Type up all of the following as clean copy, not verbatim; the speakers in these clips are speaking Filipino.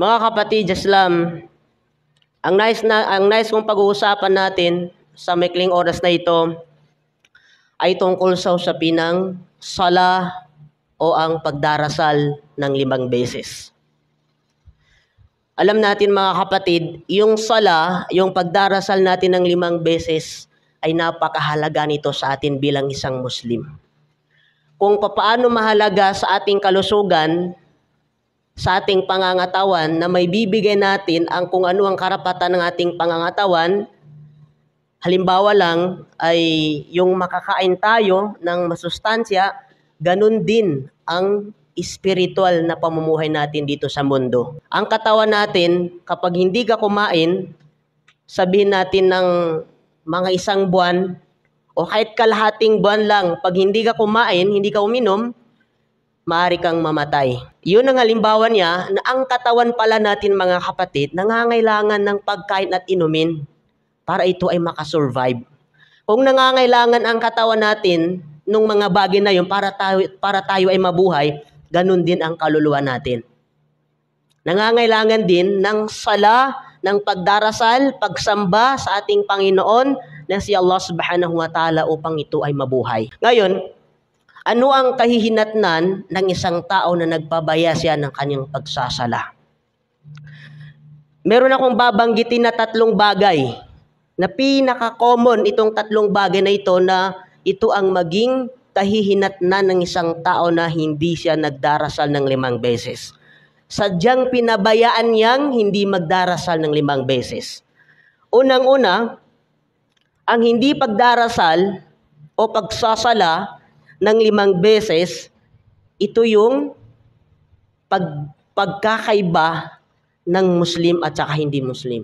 Mga kapatid, Islam, ang nais kong pag-uusapan natin sa maikling oras na ito ay tungkol sa usapinang sala o ang pagdarasal ng 5 beses. Alam natin mga kapatid, yung sala, yung pagdarasal natin ng 5 beses ay napakahalaga nito sa atin bilang isang Muslim. Kung paano mahalaga sa ating kalusugan, sa ating pangangatawan na may bibigay natin ang kung ano ang karapatan ng ating pangangatawan. Halimbawa lang ay yung makakain tayo ng masustansya, ganun din ang spiritual na pamumuhay natin dito sa mundo. Ang katawan natin, kapag hindi ka kumain, sabihin natin ng mga 1 buwan o kahit kalahating buwan lang, pag hindi ka kumain, hindi ka uminom, maaari kang mamatay. Yun ang halimbawa niya na ang katawan pala natin mga kapatid, nangangailangan ng pagkain at inumin para ito ay makasurvive. Kung nangangailangan ang katawan natin nung mga bagay na yun para tayo ay mabuhay, ganun din ang kaluluwa natin. Nangangailangan din ng sala, ng pagdarasal, pagsamba sa ating Panginoon na si Allah subhanahu wa ta'ala upang ito ay mabuhay. Ngayon, ano ang kahihinatnan ng isang tao na nagpabaya siya ng kanyang pagsasala? Meron akong babanggitin na 3 bagay na pinaka-common itong 3 bagay na ito ang maging kahihinatnan ng isang tao na hindi siya nagdarasal ng 5 beses. Sadyang pinabayaan niyang hindi magdarasal ng 5 beses. Unang-una, ang hindi pagdarasal o pagsasala ng 5 beses, ito yung pagkakaiba ng Muslim at saka hindi Muslim.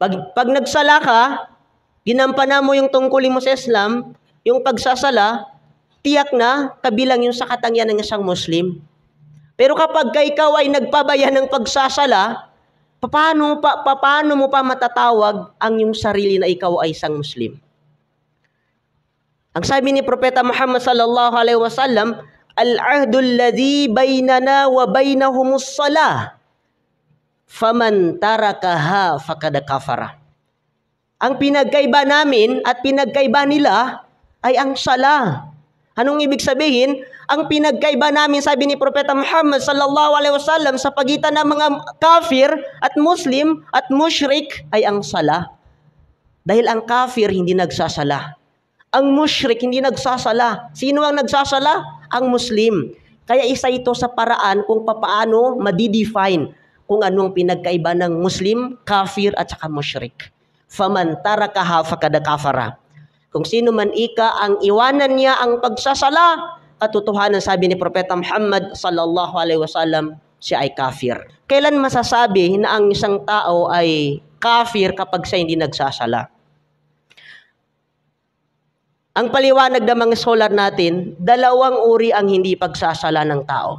Pag nagsala ka, ginampanan mo yung tungkulin mo sa Islam, yung pagsasala, tiyak na kabilang yung sa katangian ng isang Muslim. Pero kapag ikaw ay nagpabaya ng pagsasala, paano mo pa matatawag ang yung sarili na ikaw ay isang Muslim? Ang sabi ni Propeta Muhammad sallallahu alaihi wasallam, al-ahdu alladhi bainana wa bainahumus salah. Faman tarakaha faqad kafara. Ang pinagkaiba namin at pinagkaiba nila ay ang sala. Anong ibig sabihin? Ang pinagkaiba namin, sabi ni Propeta Muhammad sallallahu alaihi wasallam, sa pagitan ng mga kafir at Muslim at mushrik ay ang sala. Dahil ang kafir hindi nagsasala. Ang mushrik hindi nagsasala. Sino ang nagsasala? Ang Muslim. Kaya isa ito sa paraan kung paano madidefine kung anong pinagkaiba ng Muslim, kafir at saka mushrik. Faman tarakaha faqad kafara. Kung sino man ang iwanan niya ang pagsasala, katotohanan sabi ni Propeta Muhammad sallallahu alaihi wasallam, siya ay kafir. Kailan masasabi na ang isang tao ay kafir kapag siya hindi nagsasala? Ang paliwanag ng mga scholar natin, 2 uri ang hindi pagsasala ng tao.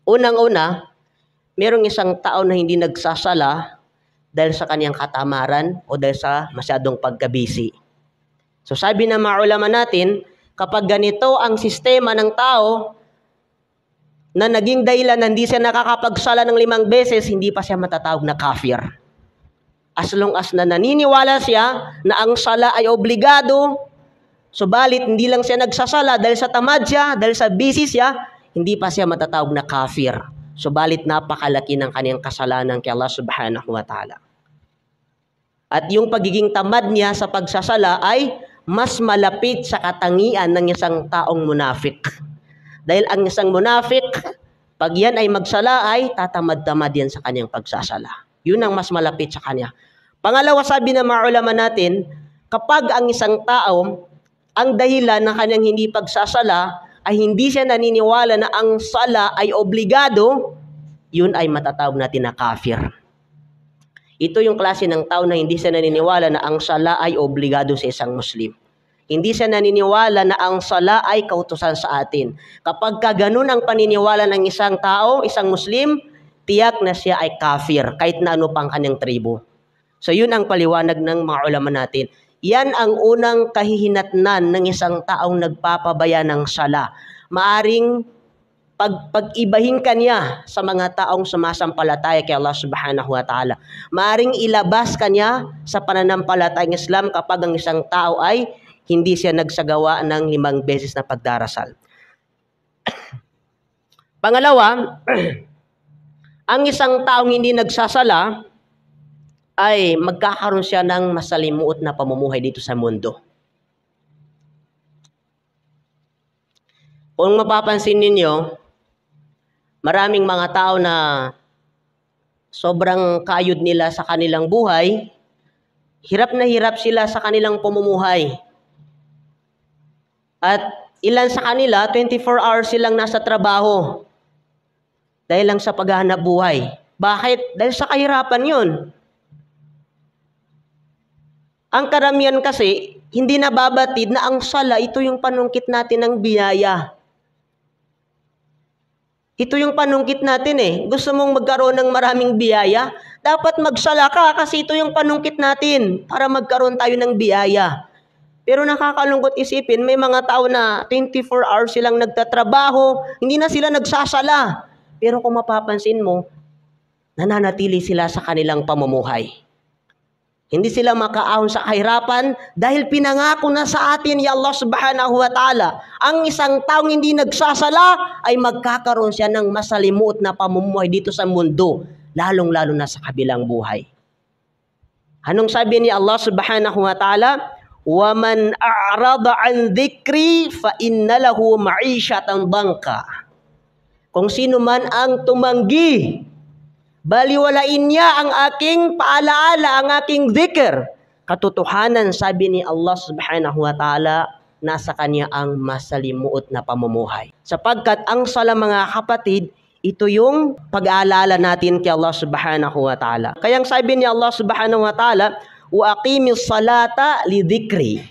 Unang-una, merong isang tao na hindi nagsasala dahil sa kanyang katamaran o dahil sa masyadong pagkabisi. So sabi ng mga ulama natin, kapag ganito ang sistema ng tao na naging dahilan na hindi siya nakakapagsala ng 5 beses, hindi pa siya matatawag na kafir. As long as na naniniwala siya na ang sala ay obligado, subalit hindi lang siya nagsasala dahil sa tamad siya, dahil sa busy siya, hindi pa siya matatawag na kafir. Subalit napakalaki ng kanyang kasalanan kay Allah subhanahu wa ta'ala. At yung pagiging tamad niya sa pagsasala ay mas malapit sa katangian ng isang taong munafik. Dahil ang isang munafik, pag yan ay magsala ay tatamad-tamad yan sa kanyang pagsasala. Yun ang mas malapit sa kanya. Pangalawa, sabi ng mga ulama natin, kapag ang isang tao, ang dahilan ng kanyang hindi pagsasala ay hindi siya naniniwala na ang sala ay obligado, yun ay matatawag natin na kafir. Ito yung klase ng tao na hindi siya naniniwala na ang sala ay obligado sa isang Muslim. Hindi siya naniniwala na ang sala ay kautusan sa atin. Kapag ganun ang paniniwala ng isang tao, isang Muslim, tiyak na siya ay kafir, kahit na ano pang kanyang tribo. So yun ang paliwanag ng mga ulama natin. Yan ang unang kahihinatnan ng isang taong nagpapabaya ng sala. Maaring pag-ibahin kanya sa mga taong sumasampalataya kay Allah subhanahu wa ta'ala. Maaring ilabas kanya sa pananampalatayang Islam kapag ang isang tao ay hindi siya nagsagawa ng 5 beses na pagdarasal. Pangalawa, ang isang taong hindi nagsasala ay magkakaroon siya ng masalimuot na pamumuhay dito sa mundo. Kung mapapansin ninyo, maraming mga tao na sobrang kayod nila sa kanilang buhay, hirap na hirap sila sa kanilang pamumuhay. At ilan sa kanila, 24 hours silang nasa trabaho dahil lang sa paghahanap buhay. Bakit? Dahil sa kahirapan yun. Ang karamihan kasi, hindi nababatid na ang sala, ito yung panungkit natin ng biyaya. Ito yung panungkit natin eh. Gusto mong magkaroon ng maraming biyaya? Dapat magsala ka kasi ito yung panungkit natin para magkaroon tayo ng biyaya. Pero nakakalungkot isipin, may mga tao na 24 hours silang nagtatrabaho, hindi na sila nagsasala. Pero kung mapapansin mo, nananatili sila sa kanilang pamumuhay. Hindi sila makaahon sa kahirapan dahil pinangako na sa atin ni Allah subhanahu wa ta'ala. Ang isang taong hindi nagsasala ay magkakaroon siya ng masalimuot na pamumuhay dito sa mundo, lalong-lalo na sa kabilang buhay. Anong sabi ni Allah subhanahu wa ta'ala? وَمَنْ أَعْرَضَ عَنْ ذِكْرِي فَإِنَّ لَهُ مَعِيشَةً ضَنْكًا. Kung sino man ang tumanggi, baliwalain niya ang aking paalaala, ang aking dhikr. Katotohanan, sabi ni Allah subhanahu wa ta'ala, nasa kanya ang masalimuot na pamumuhay. Sapagkat ang sala, mga kapatid, ito yung pag-aalala natin kay Allah subhanahu wa ta'ala. Kaya sabi ni Allah subhanahu wa ta'ala, wa aqimis salata lidhikri.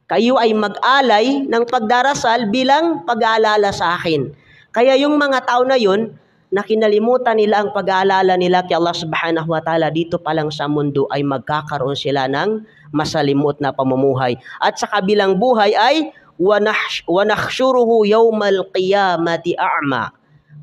Kayo ay mag-alay ng pagdarasal bilang pag-aalala sa akin. Kaya yung mga tao na yun, na kinalimutan nila ang pag-aalala nila kay Allah subhanahu wa ta'ala, dito pa lang sa mundo ay magkakaroon sila ng masalimuot na pamumuhay. At sa kabilang buhay ay وَنَحْشُرُهُ يَوْمَ الْقِيَامَةِ أَعْمَى.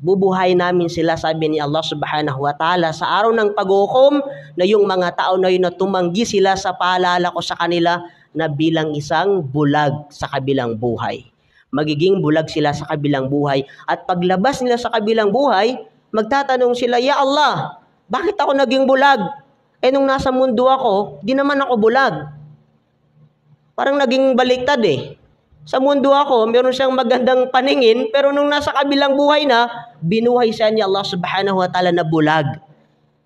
Bubuhay namin sila, sabi ni Allah subhanahu wa ta'ala, sa araw ng paghukom, na yung mga tao na yun na tumanggi sila sa paalala ko sa kanila na bilang isang bulag sa kabilang buhay. Magiging bulag sila sa kabilang buhay. At paglabas nila sa kabilang buhay, magtatanong sila, Ya Allah, bakit ako naging bulag? Nung nasa mundo ako, di naman ako bulag. Parang naging baliktad eh. Sa mundo ako, meron siyang magandang paningin, pero nung nasa kabilang buhay na, binuhay siya ni Allah subhanahu wa ta'ala na bulag.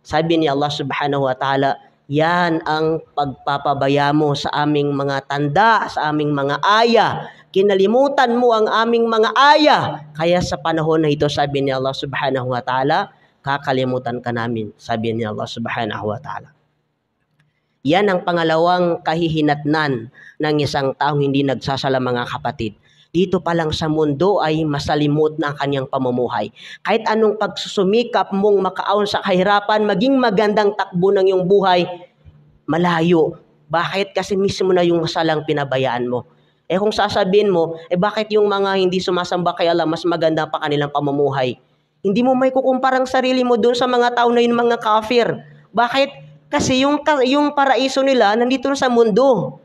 Sabi ni Allah subhanahu wa ta'ala, yan ang pagpapabaya mo sa aming mga tanda, sa aming mga aya. Kinalimutan mo ang aming mga aya. Kaya sa panahon na ito, sabi ni Allah subhanahu wa ta'ala, kakalimutan ka namin, sabi ni Allah subhanahu wa ta'ala. Yan ang pangalawang kahihinatnan ng isang taong hindi nagsasala, mga kapatid. Dito pa lang sa mundo ay masalimot na ang kanyang pamumuhay. Kahit anong pagsusumikap mong makaahon sa kahirapan, maging magandang takbo ng iyong buhay, malayo. Bakit? Kasi mismo na yung masalang pinabayaan mo. Kung sasabihin mo, bakit yung mga hindi sumasamba kay Allah mas maganda pa kanilang pamumuhay? Hindi mo may kukumparang sarili mo doon sa mga tao na yun, mga kafir. Bakit? Kasi yung paraiso nila nandito na sa mundo.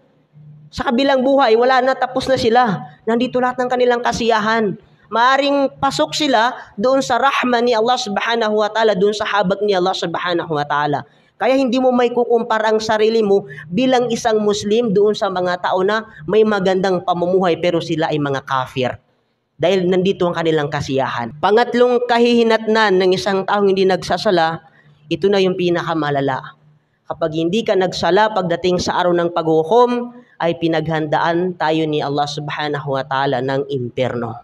Sa kabilang buhay, wala na, tapos na sila. Nandito lahat ng kanilang kasiyahan. Maaring pasok sila doon sa rahman ni Allah subhanahu wa ta'ala, doon sa habag ni Allah subhanahu wa ta'ala. Kaya hindi mo may kukumpara ang sarili mo bilang isang Muslim doon sa mga tao na may magandang pamumuhay pero sila ay mga kafir. Dahil nandito ang kanilang kasiyahan. Pangatlong kahihinatnan ng isang taong hindi nagsasala, ito na yung pinakamalala. Kapag hindi ka nagsala pagdating sa araw ng paghukom, ay pinaghandaan tayo ni Allah subhanahu wa ta'ala ng impyerno.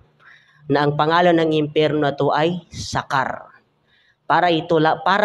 Na ang pangalan ng impyerno na ito ay sakar. Para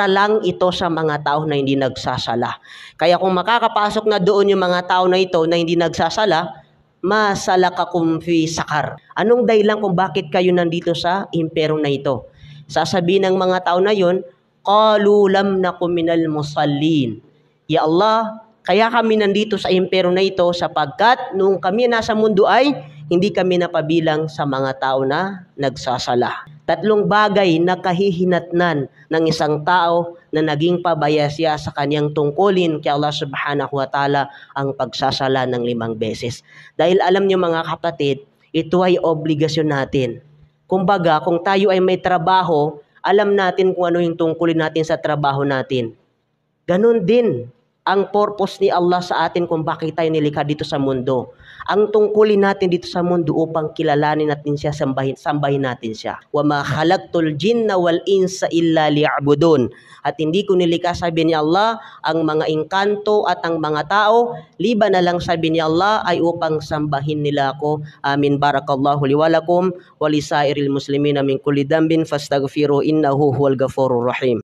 lang ito sa mga tao na hindi nagsasala. Kaya kung makakapasok na doon yung mga tao na ito na hindi nagsasala, masalakakum fi sakar. Anong dahilan kung bakit kayo nandito sa impyerno na ito? Sasabihin ng mga tao na yun, qalu lam nakum minal musallin. Ya Allah, kaya kami nandito sa impyerno na ito sapagkat nung kami nasa mundo ay hindi kami napabilang sa mga tao na nagsasala. 3 bagay na kahihinatnan ng isang tao na naging pabaya siya sa kanyang tungkulin kay Allah subhanahu wa ta'ala, ang pagsasala ng 5 beses. Dahil alam niyo mga kapatid, ito ay obligasyon natin. Kumbaga, kung tayo ay may trabaho, alam natin kung ano yung tungkulin natin sa trabaho natin. Ganun din ang purpose ni Allah sa atin kung bakit tayo nilikha dito sa mundo. Ang tungkulin natin dito sa mundo upang kilalanin natin siya, sambahin natin siya. Wa ma khalaqtul jinna wal insa illa liya'budun. At hindi ko nilikha, sabi ni Allah, ang mga engkanto at ang mga tao, liban na lang, sabi ni Allah, ay upang sambahin nila ako. Amin. Barakallahu li wa lakum wa lisairil muslimina min kulli dambin fastaghfiru innahu huwal ghafurur rahim.